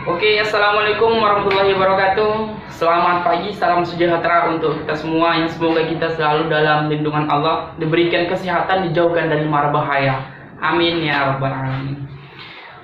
Oke, assalamualaikum warahmatullahi wabarakatuh. Selamat pagi, salam sejahtera untuk kita semua. Yang semoga kita selalu dalam lindungan Allah, diberikan kesehatan, dijauhkan dari mara bahaya. Amin ya rabbal alamin.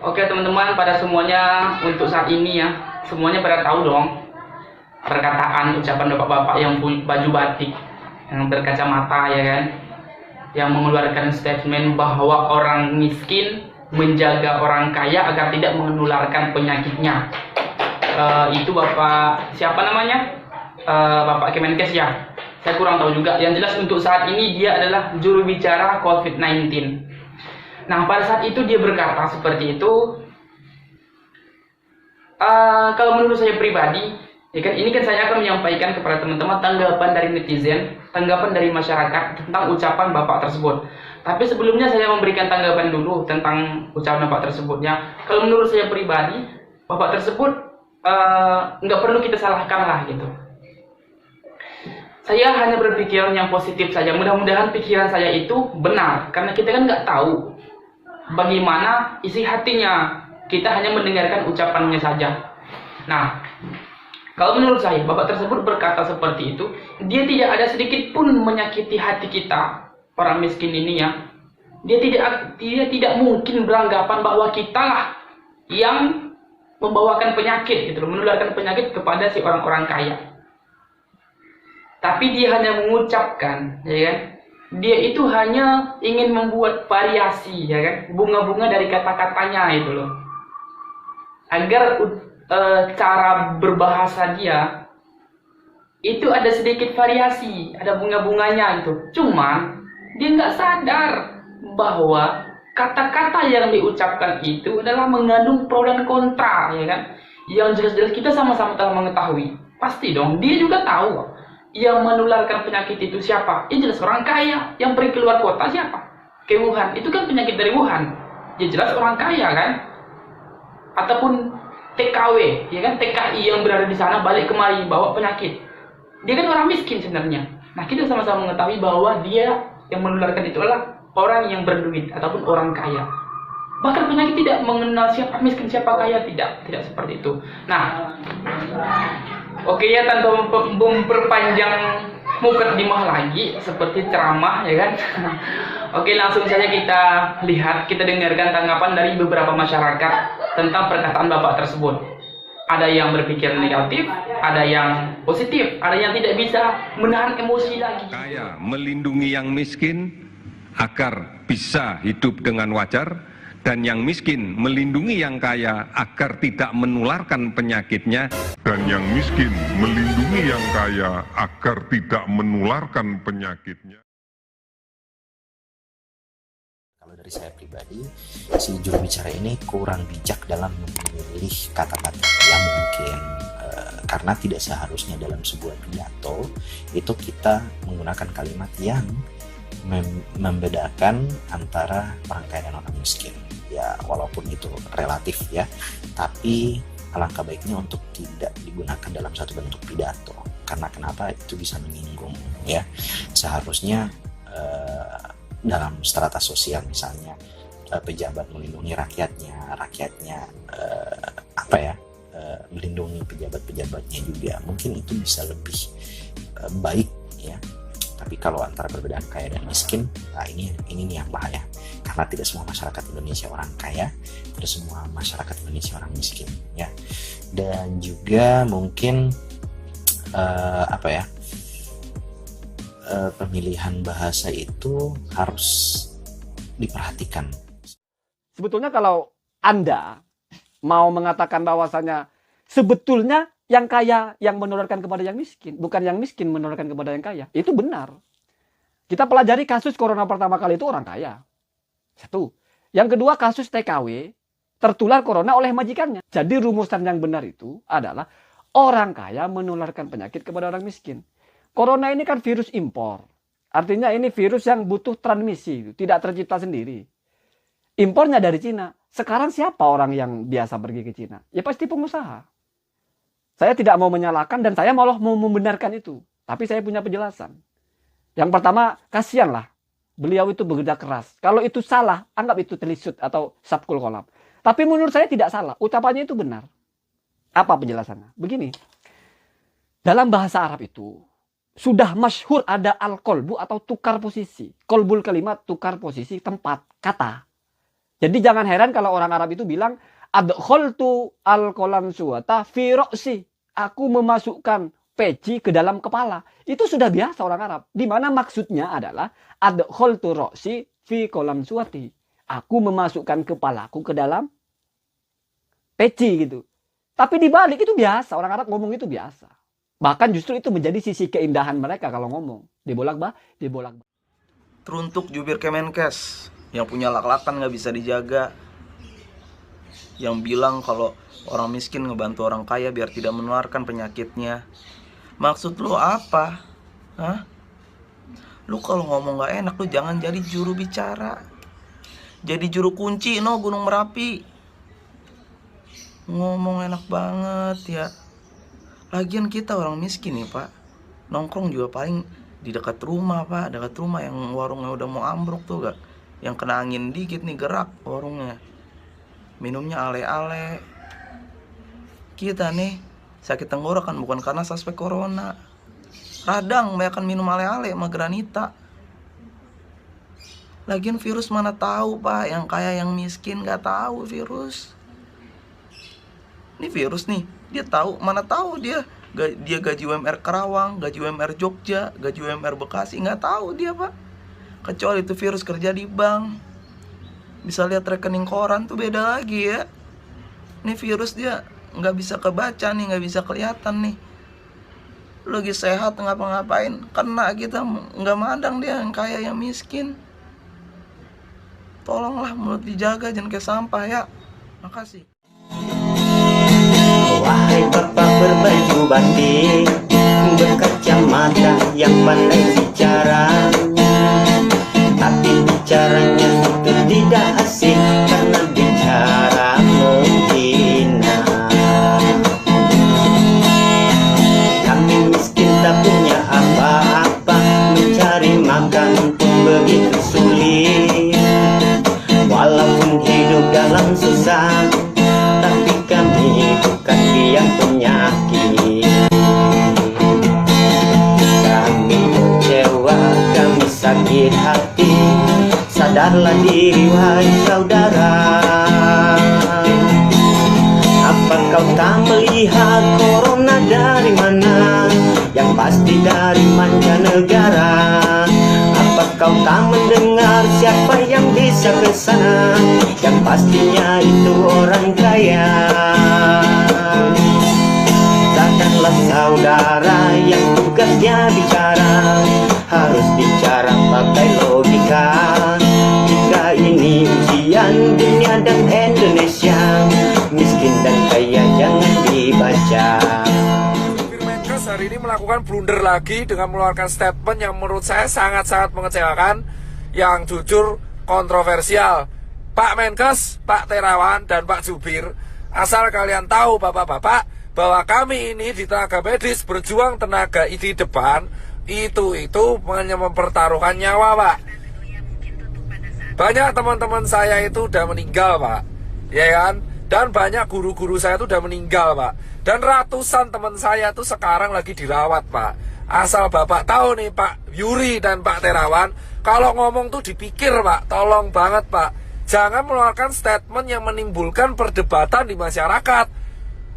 Oke teman-teman, pada semuanya untuk saat ini ya, semuanya pada tahu dong perkataan ucapan bapak-bapak yang baju batik, yang berkacamata ya kan, yang mengeluarkan statement bahwa orang miskin menjaga orang kaya agar tidak menularkan penyakitnya. Itu Bapak siapa namanya? Bapak Kemenkes ya. Saya kurang tahu juga. Yang jelas untuk saat ini dia adalah juru bicara COVID-19. Nah, pada saat itu dia berkata seperti itu. Kalau menurut saya pribadi, ya kan, ini kan saya akan menyampaikan kepada teman-teman tanggapan dari netizen, tanggapan dari masyarakat tentang ucapan Bapak tersebut. Tapi sebelumnya saya memberikan tanggapan dulu tentang ucapan Bapak tersebutnya. Kalau menurut saya pribadi, Bapak tersebut nggak perlu kita salahkan lah gitu. Saya hanya berpikiran yang positif saja. Mudah-mudahan pikiran saya itu benar, karena kita kan nggak tahu bagaimana isi hatinya. Kita hanya mendengarkan ucapannya saja. Nah, kalau menurut saya, Bapak tersebut berkata seperti itu, dia tidak ada sedikit pun menyakiti hati kita, orang miskin ini ya. Dia tidak mungkin beranggapan bahwa kita lah yang membawakan penyakit, gitu, menularkan penyakit kepada si orang-orang kaya. Tapi dia hanya mengucapkan, ya kan? Dia itu hanya ingin membuat variasi, ya kan? Bunga-bunga dari kata-katanya itu loh. Agar cara berbahasa dia itu ada sedikit variasi, ada bunga-bunganya gitu. Cuman dia nggak sadar bahwa kata-kata yang diucapkan itu adalah mengandung pro dan kontra, ya kan? Yang jelas-jelas kita sama-sama telah mengetahui. Pasti dong, dia juga tahu yang menularkan penyakit itu siapa. Ya jelas orang kaya. Yang pergi keluar kota siapa? Ke Wuhan. Itu kan penyakit dari Wuhan. Ya jelas orang kaya kan? Ataupun TKW, ya kan, TKI yang berada di sana balik kemari bawa penyakit. Dia kan orang miskin sebenarnya. Nah, kita sama-sama mengetahui bahwa dia yang menularkan itu adalah orang yang berduit ataupun orang kaya. Bahkan penyakit tidak mengenal siapa miskin siapa kaya, tidak seperti itu. Nah, oke ya, tanpa memperpanjang mukadimah lagi seperti ceramah ya kan. Oke, langsung saja kita lihat, kita dengarkan tanggapan dari beberapa masyarakat tentang perkataan Bapak tersebut. Ada yang berpikir negatif, ada yang positif, ada yang tidak bisa menahan emosi lagi. Kaya melindungi yang miskin agar bisa hidup dengan wajar, dan yang miskin melindungi yang kaya agar tidak menularkan penyakitnya. Dan yang miskin melindungi yang kaya agar tidak menularkan penyakitnya. Kalau dari saya pribadi, si juru bicara ini kurang bijak dalam memilih kata-kata. Ya mungkin karena tidak seharusnya dalam sebuah pidato itu kita menggunakan kalimat yang membedakan antara orang kaya dan orang miskin. Ya walaupun itu relatif ya, tapi alangkah baiknya untuk tidak digunakan dalam satu bentuk pidato. Karena kenapa? Itu bisa menyinggung ya. Seharusnya dalam strata sosial misalnya pejabat melindungi rakyatnya melindungi pejabat-pejabatnya juga, mungkin itu bisa lebih baik ya. Tapi kalau antara perbedaan kaya dan miskin, nah ini nih yang bahaya, karena tidak semua masyarakat Indonesia orang kaya, tidak semua masyarakat Indonesia orang miskin ya. Dan juga mungkin pemilihan bahasa itu harus diperhatikan. Sebetulnya kalau Anda mau mengatakan bahwasanya sebetulnya yang kaya yang menularkan kepada yang miskin, bukan yang miskin menularkan kepada yang kaya, itu benar. Kita pelajari kasus corona pertama kali itu orang kaya. Satu. Yang kedua, kasus TKW tertular corona oleh majikannya. Jadi rumusan yang benar itu adalah orang kaya menularkan penyakit kepada orang miskin. Corona ini kan virus impor. Artinya ini virus yang butuh transmisi, tidak tercipta sendiri. Impornya dari Cina. Sekarang siapa orang yang biasa pergi ke Cina? Ya pasti pengusaha. Saya tidak mau menyalahkan dan saya malah mau membenarkan itu. Tapi saya punya penjelasan. Yang pertama, kasihanlah. Beliau itu bekerja keras. Kalau itu salah, anggap itu telisut atau sabkul kolam. Tapi menurut saya tidak salah. Ucapannya itu benar. Apa penjelasannya? Begini, dalam bahasa Arab itu sudah masyhur ada al-qalbu atau tukar posisi. Qalbul kalimat, tukar posisi tempat, kata. Jadi jangan heran kalau orang Arab itu bilang, adkhaltu al-qalam suwata fi ra'si. Aku memasukkan peci ke dalam kepala. Itu sudah biasa orang Arab. Di mana maksudnya adalah adkhaltu ra'si fi qalam suwati. Aku memasukkan kepalaku ke dalam peci gitu. Tapi dibalik itu biasa. Orang Arab ngomong itu biasa. Bahkan justru itu menjadi sisi keindahan mereka kalau ngomong. Dibolak-balik. Teruntuk jubir Kemenkes yang punya lak-lakan nggak bisa dijaga, yang bilang kalau orang miskin ngebantu orang kaya biar tidak menularkan penyakitnya. Maksud lu apa? Hah? Lu kalau ngomong nggak enak lu jangan jadi juru bicara, jadi juru kunci Gunung Merapi. Ngomong enak banget ya. Lagian kita orang miskin nih Pak, nongkrong juga paling di dekat rumah Pak, dekat rumah yang warungnya udah mau ambruk tuh gak, yang kena angin dikit nih gerak warungnya, minumnya ale-ale. Kita nih sakit tenggorokan bukan karena suspek corona, radang banyakan minum ale-ale sama granita. Lagian virus mana tahu Pak, yang kaya yang miskin gak tahu virus. Ini virus nih, dia tahu, mana tahu dia gaji UMR Karawang, gaji UMR Jogja, gaji UMR Bekasi, nggak tahu dia Pak. Kecuali itu virus kerja di bank, bisa lihat rekening koran tuh beda lagi ya. Ini virus dia nggak bisa kebaca nih, nggak bisa kelihatan nih. Lu lagi sehat ngapa-ngapain, kena kita nggak mandang dia yang kaya yang miskin. Tolonglah mulut dijaga, jangan kayak sampah ya. Makasih. Wahai bapak berbaju batik, berkacamata yang pandai bicara, tapi bicaranya itu tidak asik karena bicara menghina. Kami miskin tak punya apa-apa, mencari makan pun begitu sulit. Walaupun hidup dalam susah, tapi kami bukan biang penyakit. Kami kecewa, kami sakit hati. Sadarlah diri wahai saudara. Apa kau tak melihat corona dari mana? Yang pasti dari mancanegara. Apa kau tak mendengar siapa yang bisa ke sana? Yang pastinya itu orang kaya. Takkanlah saudara yang tugasnya bicara, harus bicara pakai logika. Jika ini ujian dunia dan Indonesia, miskin dan kaya jangan dibaca. Kemenkes hari ini melakukan blunder lagi dengan mengeluarkan statement yang menurut saya sangat-sangat mengecewakan, yang jujur kontroversial. Pak Menkes, Pak Terawan, dan Pak Jubir, asal kalian tahu bapak-bapak, bahwa kami ini di tenaga medis berjuang tenaga di depan, itu hanya mempertaruhkan nyawa Pak. Banyak teman-teman saya itu udah meninggal Pak, ya kan? Dan banyak guru-guru saya itu udah meninggal Pak. Dan ratusan teman saya itu sekarang lagi dirawat Pak. Asal bapak tahu nih Pak Yuri dan Pak Terawan, kalau ngomong tuh dipikir Pak, tolong banget Pak. Jangan mengeluarkan statement yang menimbulkan perdebatan di masyarakat.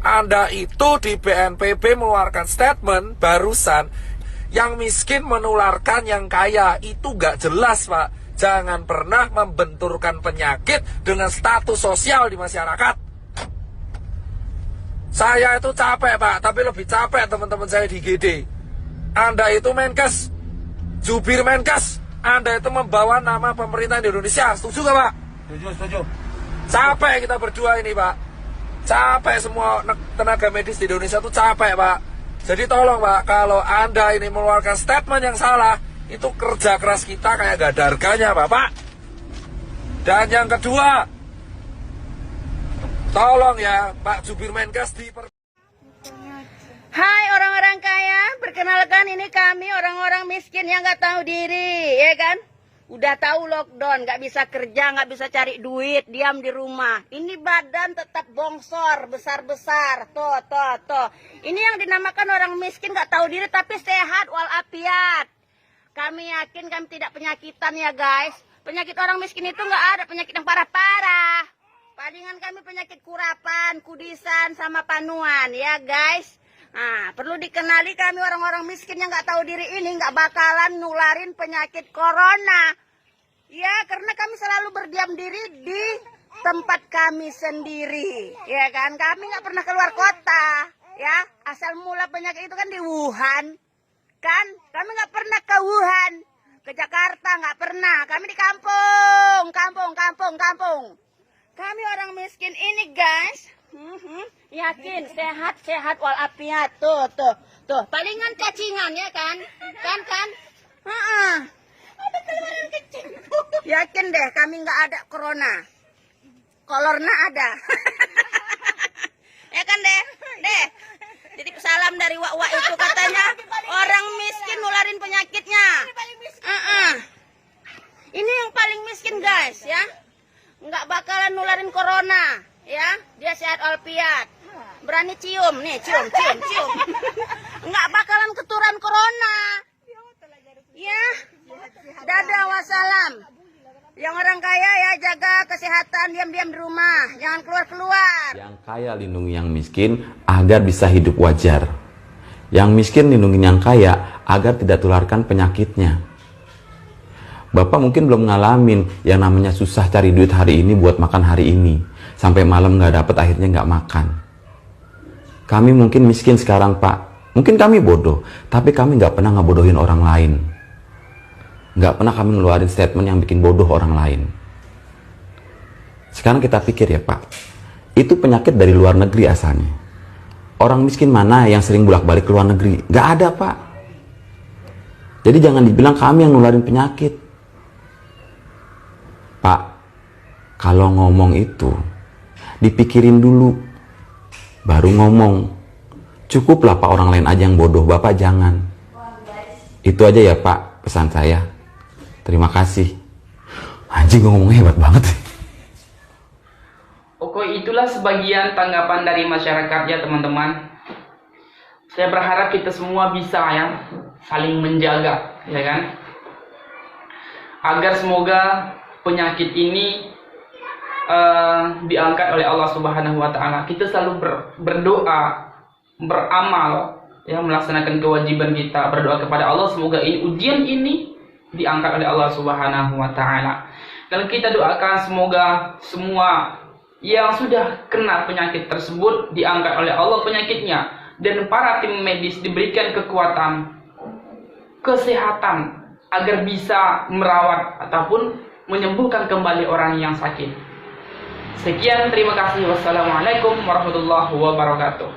Anda itu di BNPB mengeluarkan statement barusan, yang miskin menularkan yang kaya, itu gak jelas Pak. Jangan pernah membenturkan penyakit dengan status sosial di masyarakat. Saya itu capek Pak, tapi lebih capek teman-teman saya di GD. Anda itu Menkes, Jubir Menkes, Anda itu membawa nama pemerintah di Indonesia. Setuju gak Pak? Setuju. Capek kita berdua ini Pak. Capek semua tenaga medis di Indonesia itu capek Pak. Jadi tolong Pak, kalau Anda ini mengeluarkan statement yang salah, itu kerja keras kita kayak gak ada harganya Bapak. Dan yang kedua, tolong ya Pak Jubir Menkes Hai orang-orang kaya, perkenalkan ini kami orang-orang miskin yang gak tahu diri, ya kan? Udah tahu lockdown, nggak bisa kerja, nggak bisa cari duit, diam di rumah. Ini badan tetap bongsor, besar-besar. Tuh. Ini yang dinamakan orang miskin, nggak tahu diri, tapi sehat walafiat. Kami yakin kami tidak penyakitan ya guys. Penyakit orang miskin itu nggak ada penyakit yang parah-parah. Palingan kami penyakit kurapan, kudisan, sama panuan ya guys. Nah, perlu dikenali kami orang-orang miskin yang nggak tahu diri ini nggak bakalan nularin penyakit corona. Ya, karena kami selalu berdiam diri di tempat kami sendiri. Ya kan, kami nggak pernah keluar kota. Ya, asal mula penyakit itu kan di Wuhan. Kan, kami nggak pernah ke Wuhan. Ke Jakarta nggak pernah. Kami di kampung. Kami orang miskin ini guys. Yakin sehat walafiat. Tuh. Palingan cacingan ya kan? Kan? Ada keluaran kecil. Yakin deh kami nggak ada corona. Kolorna ada. Ya kan deh. Jadi salam dari wak-wak itu katanya orang miskin nularin penyakitnya. Ini yang paling miskin guys ya. Nggak bakalan nularin corona. Ya, dia sehat walafiat. Berani cium, nih, cium. Nggak bakalan keturunan corona. Ya, dadah wassalam. Yang orang kaya ya jaga kesehatan, diam-diam di rumah, jangan keluar-keluar. Yang kaya lindungi yang miskin agar bisa hidup wajar. Yang miskin lindungi yang kaya agar tidak tularkan penyakitnya. Bapak mungkin belum ngalamin yang namanya susah cari duit hari ini buat makan hari ini. Sampai malam nggak dapet, akhirnya nggak makan. Kami mungkin miskin sekarang Pak. Mungkin kami bodoh, tapi kami nggak pernah ngebodohin orang lain. Nggak pernah kami ngeluarin statement yang bikin bodoh orang lain. Sekarang kita pikir ya Pak, itu penyakit dari luar negeri asalnya. Orang miskin mana yang sering bolak-balik ke luar negeri? Nggak ada Pak. Jadi jangan dibilang kami yang nularin penyakit. Pak, kalau ngomong itu dipikirin dulu, baru ngomong. Cukuplah Pak orang lain aja yang bodoh, Bapak jangan. Itu aja ya Pak pesan saya. Terima kasih. Anjing, gue ngomongnya hebat banget sih. Oke, itulah sebagian tanggapan dari masyarakat ya teman-teman. Saya berharap kita semua bisa ya saling menjaga ya kan, agar semoga penyakit ini diangkat oleh Allah Subhanahu wa Ta'ala. Kita selalu berdoa, beramal, ya, melaksanakan kewajiban kita, berdoa kepada Allah semoga ujian ini diangkat oleh Allah Subhanahu wa Ta'ala. Dan kita doakan semoga semua yang sudah kena penyakit tersebut diangkat oleh Allah penyakitnya, dan para tim medis diberikan kekuatan, kesehatan agar bisa merawat ataupun menyembuhkan kembali orang yang sakit. Sekian, terima kasih. Wassalamualaikum warahmatullahi wabarakatuh.